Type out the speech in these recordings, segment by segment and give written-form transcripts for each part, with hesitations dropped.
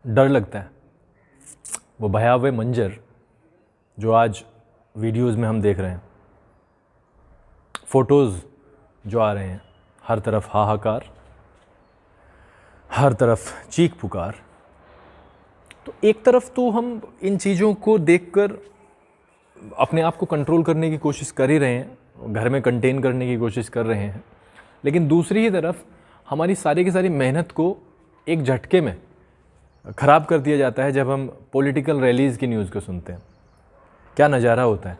डर लगता है। वो भयावह मंजर जो आज वीडियोज़ में हम देख रहे हैं, फ़ोटोज़ जो आ रहे हैं, हर तरफ हाहाकार, हर तरफ चीख पुकार। तो एक तरफ तो हम इन चीज़ों को देखकर अपने आप को कंट्रोल करने की कोशिश कर ही रहे हैं, घर में कंटेन करने की कोशिश कर रहे हैं, लेकिन दूसरी ही तरफ हमारी सारी की सारी मेहनत को एक झटके में ख़राब कर दिया जाता है जब हम पॉलिटिकल रैलीज़ की न्यूज़ को सुनते हैं। क्या नज़ारा होता है,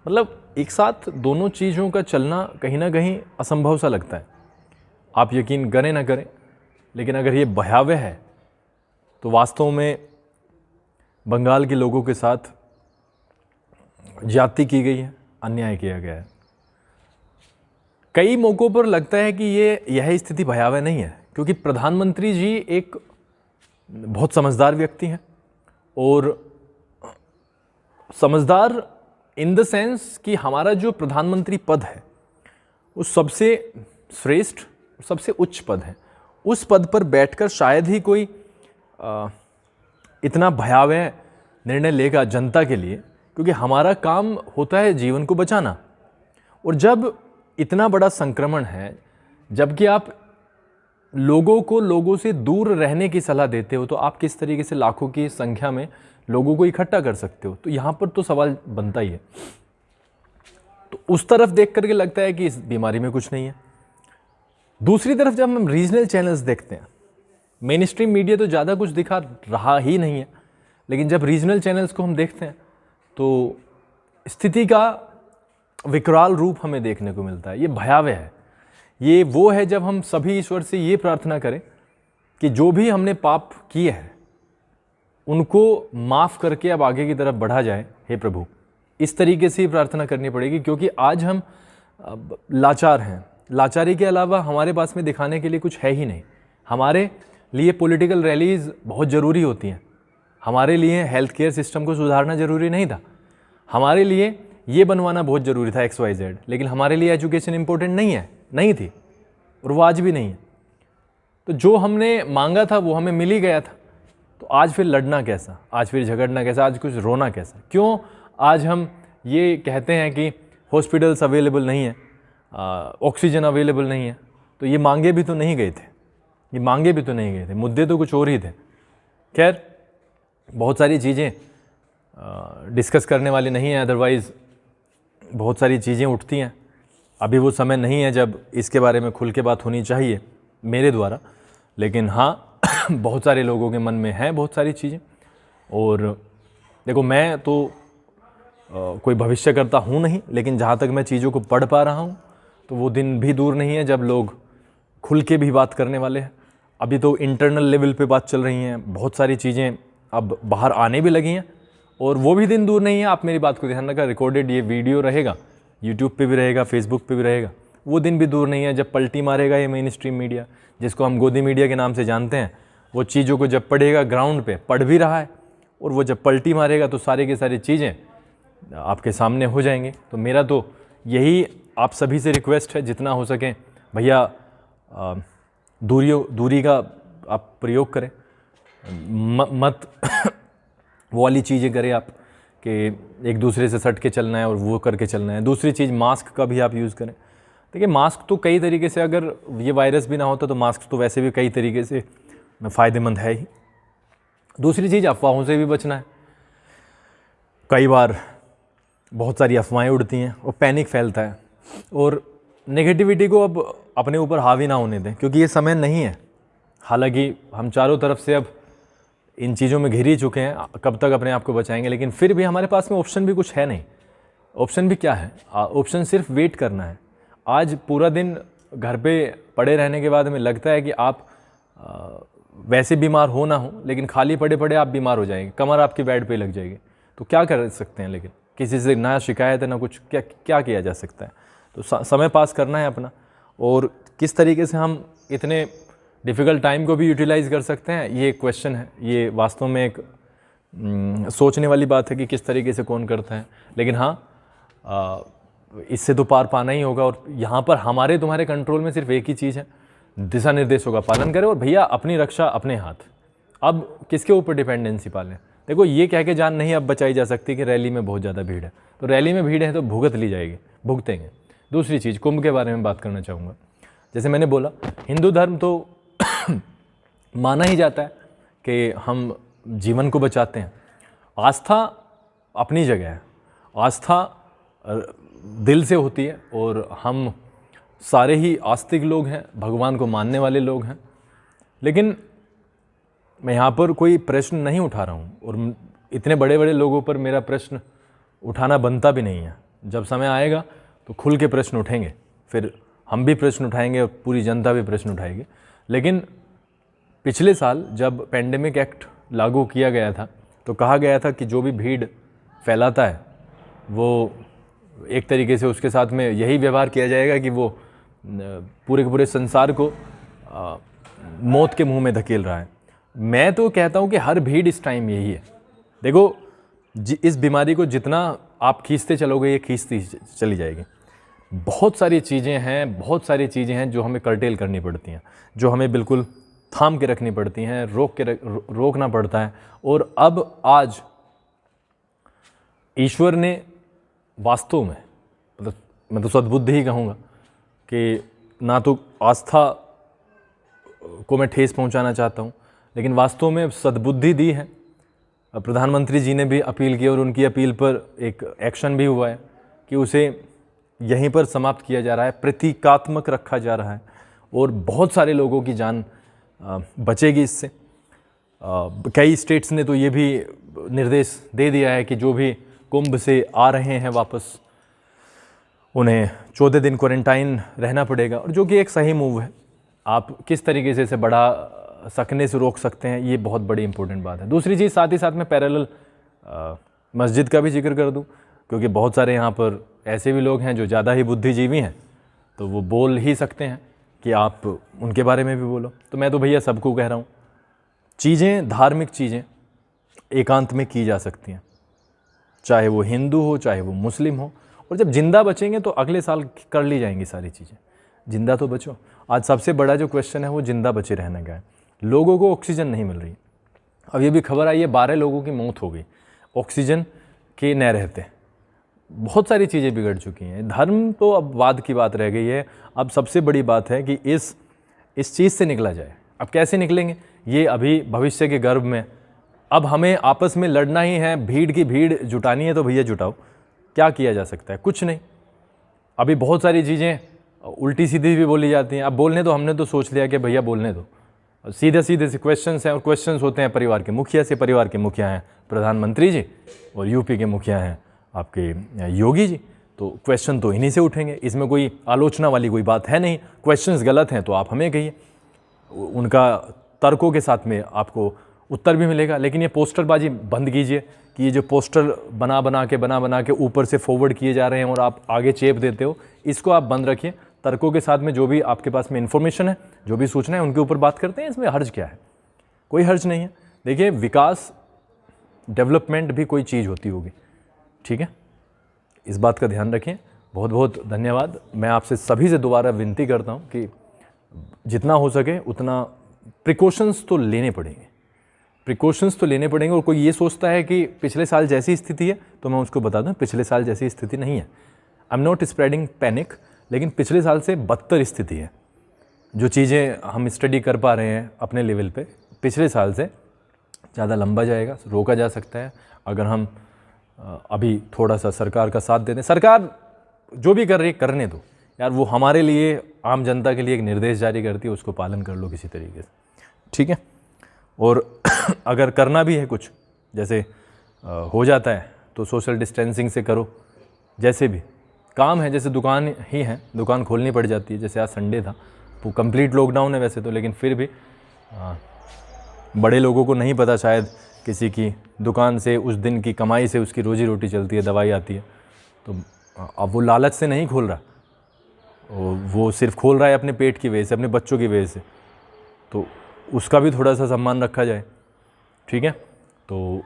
मतलब एक साथ दोनों चीज़ों का चलना कहीं ना कहीं असंभव सा लगता है। आप यकीन करें ना करें, लेकिन अगर ये भयावह है तो वास्तव में बंगाल के लोगों के साथ ज्यादती की गई है, अन्याय किया गया है। कई मौक़ों पर लगता है कि यह स्थिति भयावह नहीं है, क्योंकि प्रधानमंत्री जी एक बहुत समझदार व्यक्ति हैं, और समझदार इन द सेंस कि हमारा जो प्रधानमंत्री पद है वो सबसे श्रेष्ठ, सबसे उच्च पद है। उस पद पर बैठकर शायद ही कोई इतना भयावह निर्णय लेगा जनता के लिए, क्योंकि हमारा काम होता है जीवन को बचाना। और जब इतना बड़ा संक्रमण है, जबकि आप लोगों को लोगों से दूर रहने की सलाह देते हो, तो आप किस तरीके से लाखों की संख्या में लोगों को इकट्ठा कर सकते हो? तो यहाँ पर तो सवाल बनता ही है। तो उस तरफ देख करके लगता है कि इस बीमारी में कुछ नहीं है। दूसरी तरफ जब हम रीजनल चैनल्स देखते हैं, मेन स्ट्रीम मीडिया तो ज़्यादा कुछ दिखा रहा ही नहीं है, लेकिन जब रीजनल चैनल्स को हम देखते हैं तो स्थिति का विकराल रूप हमें देखने को मिलता है। ये भयावह है। ये वो है जब हम सभी ईश्वर से ये प्रार्थना करें कि जो भी हमने पाप किए हैं उनको माफ़ करके अब आगे की तरफ बढ़ा जाए। हे प्रभु, इस तरीके से ही प्रार्थना करनी पड़ेगी, क्योंकि आज हम लाचार हैं। लाचारी के अलावा हमारे पास में दिखाने के लिए कुछ है ही नहीं। हमारे लिए पॉलिटिकल रैलीज़ बहुत ज़रूरी होती हैं, हमारे लिए हेल्थ केयर सिस्टम को सुधारना ज़रूरी नहीं था, हमारे लिए ये बनवाना बहुत ज़रूरी था XYZ, लेकिन हमारे लिए एजुकेशन इंपॉर्टेंट नहीं थी, और वो आज भी नहीं है। तो जो हमने मांगा था वो हमें मिल ही गया था, तो आज फिर लड़ना कैसा, आज फिर झगड़ना कैसा, आज कुछ रोना कैसा? क्यों आज हम ये कहते हैं कि हॉस्पिटल्स अवेलेबल नहीं है, ऑक्सीजन अवेलेबल नहीं है? तो ये मांगे भी तो नहीं गए थे, मुद्दे तो कुछ और ही थे। खैर, बहुत सारी चीज़ें डिस्कस करने वाली नहीं है, अदरवाइज़ बहुत सारी चीज़ें उठती हैं। अभी वो समय नहीं है जब इसके बारे में खुल के बात होनी चाहिए मेरे द्वारा, लेकिन हाँ बहुत सारे लोगों के मन में है बहुत सारी चीज़ें। और देखो, मैं तो कोई भविष्यकर्ता हूँ नहीं, लेकिन जहाँ तक मैं चीज़ों को पढ़ पा रहा हूँ तो वो दिन भी दूर नहीं है जब लोग खुल के भी बात करने वाले हैं। अभी तो इंटरनल लेवल पे बात चल रही हैं, बहुत सारी चीज़ें अब बाहर आने भी लगी हैं, और वो भी दिन दूर नहीं है। आप मेरी बात को ध्यान रखा, रिकॉर्डेड ये वीडियो रहेगा, यूट्यूब पे भी रहेगा, फेसबुक पे भी रहेगा। वो दिन भी दूर नहीं है जब पलटी मारेगा ये मेन स्ट्रीम मीडिया, जिसको हम गोदी मीडिया के नाम से जानते हैं। वो चीज़ों को जब पढ़ेगा, ग्राउंड पे पढ़ भी रहा है, और वो जब पलटी मारेगा तो सारी की सारी चीज़ें आपके सामने हो जाएंगे। तो मेरा तो यही आप सभी से रिक्वेस्ट है, जितना हो सके भैया दूरी का आप प्रयोग करें, मत वो वाली चीज़ें करें आप कि एक दूसरे से सट के चलना है और वो करके चलना है। दूसरी चीज़, मास्क का भी आप यूज़ करें। देखिए, मास्क तो कई तरीके से, अगर ये वायरस भी ना होता तो मास्क तो वैसे भी कई तरीके से फ़ायदेमंद है ही। दूसरी चीज़, अफवाहों से भी बचना है। कई बार बहुत सारी अफवाहें उड़ती हैं और पैनिक फैलता है, और नेगेटिविटी को अब अपने ऊपर हावी ना होने दें, क्योंकि ये समय नहीं है। हालांकि हम चारों तरफ से अब इन चीज़ों में घिर ही चुके हैं, कब तक अपने आप को बचाएंगे? लेकिन फिर भी हमारे पास में ऑप्शन भी कुछ है नहीं। ऑप्शन भी क्या है? ऑप्शन सिर्फ वेट करना है। आज पूरा दिन घर पे पड़े रहने के बाद हमें लगता है कि आप वैसे बीमार हो ना हो, लेकिन खाली पड़े पड़े आप बीमार हो जाएंगे, कमर आपकी बेड पे लग जाएगी। तो क्या कर सकते हैं? लेकिन किसी से ना शिकायत है ना कुछ, क्या किया जा सकता है? तो समय पास करना है अपना, और किस तरीके से हम इतने डिफ़िकल्ट टाइम को भी यूटिलाइज़ कर सकते हैं, ये एक क्वेश्चन है। ये वास्तव में एक सोचने वाली बात है कि किस तरीके से कौन करता है। लेकिन हाँ, इससे तो पार पाना ही होगा, और यहाँ पर हमारे तुम्हारे कंट्रोल में सिर्फ एक ही चीज़ है, दिशा निर्देशों का पालन करें। और भैया, अपनी रक्षा अपने हाथ, अब किसके ऊपर डिपेंडेंसी पालें? देखो, ये कह के जान नहीं अब बचाई जा सकती कि रैली में बहुत ज़्यादा भीड़ है, तो रैली में भीड़ है तो भुगत ली जाएगी, भुगतेंगे। दूसरी चीज़, कुंभ के बारे में बात करना चाहूँगा। जैसे मैंने बोला, हिंदू धर्म तो माना ही जाता है कि हम जीवन को बचाते हैं। आस्था अपनी जगह है, आस्था दिल से होती है और हम सारे ही आस्तिक लोग हैं, भगवान को मानने वाले लोग हैं। लेकिन मैं यहाँ पर कोई प्रश्न नहीं उठा रहा हूँ और इतने बड़े बड़े लोगों पर मेरा प्रश्न उठाना बनता भी नहीं है। जब समय आएगा तो खुल के प्रश्न उठेंगे, फिर हम भी प्रश्न उठाएंगे और पूरी जनता भी प्रश्न उठाएगी। लेकिन पिछले साल जब पेंडेमिक एक्ट लागू किया गया था तो कहा गया था कि जो भी भीड़ फैलाता है वो एक तरीके से उसके साथ में यही व्यवहार किया जाएगा कि वो पूरे के पूरे संसार को मौत के मुंह में धकेल रहा है। मैं तो कहता हूँ कि हर भीड़ इस टाइम यही है। देखो, इस बीमारी को जितना आप खींचते चलोगे ये खींचती चली जाएगी। बहुत सारी चीज़ें हैं जो हमें कर्टेल करनी पड़ती हैं, जो हमें बिल्कुल थाम के रखनी पड़ती हैं, रोकना पड़ता है। और अब आज ईश्वर ने वास्तव में, मतलब मैं तो सद्बुद्धि ही कहूँगा कि ना तो आस्था को मैं ठेस पहुँचाना चाहता हूँ, लेकिन वास्तव में सद्बुद्धि दी है। प्रधानमंत्री जी ने भी अपील की और उनकी अपील पर एक एक्शन भी हुआ है कि उसे यहीं पर समाप्त किया जा रहा है, प्रतीकात्मक रखा जा रहा है और बहुत सारे लोगों की जान बचेगी इससे। कई स्टेट्स ने तो ये भी निर्देश दे दिया है कि जो भी कुंभ से आ रहे हैं वापस, उन्हें 14 दिन क्वारंटाइन रहना पड़ेगा, और जो कि एक सही मूव है। आप किस तरीके से इसे बढ़ा सकने से रोक सकते हैं, ये बहुत बड़ी इंपॉर्टेंट बात है। दूसरी चीज़, साथ ही साथ में पैरेलल मस्जिद का भी जिक्र कर दूं, क्योंकि बहुत सारे यहाँ पर ऐसे भी लोग हैं जो ज़्यादा ही बुद्धिजीवी हैं, तो वो बोल ही सकते हैं कि आप उनके बारे में भी बोलो। तो मैं तो भैया सबको कह रहा हूँ, चीज़ें, धार्मिक चीज़ें एकांत में की जा सकती हैं, चाहे वो हिंदू हो चाहे वो मुस्लिम हो। और जब जिंदा बचेंगे तो अगले साल कर ली जाएंगी सारी चीज़ें। जिंदा तो बचो। आज सबसे बड़ा जो क्वेश्चन है वो जिंदा बचे रहने का है। लोगों को ऑक्सीजन नहीं मिल रही। अब ये भी खबर आई है 12 लोगों की मौत हो गई ऑक्सीजन के न रहते। बहुत सारी चीज़ें बिगड़ चुकी हैं। धर्म तो अब बाद की बात रह गई है। अब सबसे बड़ी बात है कि इस चीज़ से निकला जाए। अब कैसे निकलेंगे ये अभी भविष्य के गर्भ में। अब हमें आपस में लड़ना ही है, भीड़ की भीड़ जुटानी है तो भैया जुटाओ। क्या किया जा सकता है? कुछ नहीं। अभी बहुत सारी चीज़ें उल्टी सीधी भी बोली जाती हैं। अब बोलने दो, हमने तो सोच लिया कि भैया बोलने दो। सीधे सीधे से क्वेश्चंस हैं, और क्वेश्चंस होते हैं परिवार के मुखिया से। परिवार के मुखिया हैं प्रधानमंत्री जी, और यूपी के मुखिया हैं आपके योगी जी। तो क्वेश्चन तो इन्हीं से उठेंगे। इसमें कोई आलोचना वाली कोई बात है नहीं। क्वेश्चंस गलत हैं तो आप हमें कहिए, उनका तर्कों के साथ में आपको उत्तर भी मिलेगा। लेकिन ये पोस्टरबाजी बंद कीजिए कि ये जो पोस्टर बना बना के ऊपर से फॉरवर्ड किए जा रहे हैं और आप आगे चेप देते हो, इसको आप बंद रखिए। तर्कों के साथ में जो भी आपके पास में इन्फॉर्मेशन है, जो भी सूचना है, उनके ऊपर बात करते हैं। इसमें हर्ज क्या है? कोई हर्ज नहीं है। देखिए, विकास, डेवलपमेंट भी कोई चीज़ होती होगी, ठीक है? इस बात का ध्यान रखें। बहुत बहुत धन्यवाद। मैं आपसे सभी से दोबारा विनती करता हूँ कि जितना हो सके उतना प्रिकॉशंस तो लेने पड़ेंगे। और कोई ये सोचता है कि पिछले साल जैसी स्थिति है, तो मैं उसको बता दूं पिछले साल जैसी स्थिति नहीं है। I am not spreading panic, लेकिन पिछले साल से बदतर स्थिति है। जो चीज़ें हम स्टडी कर पा रहे हैं अपने लेवल पे, पिछले साल से ज़्यादा लंबा जाएगा, रोका जा सकता है अगर हम अभी थोड़ा सा सरकार का साथ देते हैं। सरकार जो भी कर रही है करने दो यार, वो हमारे लिए, आम जनता के लिए एक निर्देश जारी करती है, उसको पालन कर लो किसी तरीके से, ठीक है? और अगर करना भी है कुछ, जैसे हो जाता है तो सोशल डिस्टेंसिंग से करो। जैसे भी काम है, जैसे दुकान ही है, दुकान खोलनी पड़ जाती है। जैसे आज संडे था तो कंप्लीट लॉकडाउन है वैसे तो, लेकिन फिर भी बड़े लोगों को नहीं पता, शायद किसी की दुकान से उस दिन की कमाई से उसकी रोजी रोटी चलती है, दवाई आती है। तो अब वो लालच से नहीं खोल रहा, वो सिर्फ खोल रहा है अपने पेट की वजह से, अपने बच्चों की वजह से। तो उसका भी थोड़ा सा सम्मान रखा जाए, ठीक है? तो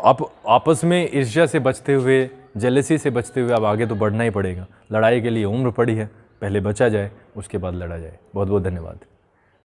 आप आपस में ईर्ष्या से बचते हुए, जेलसी से बचते हुए अब आगे तो बढ़ना ही पड़ेगा। लड़ाई के लिए उम्र पड़ी है, पहले बचा जाए, उसके बाद लड़ा जाए। बहुत बहुत धन्यवाद।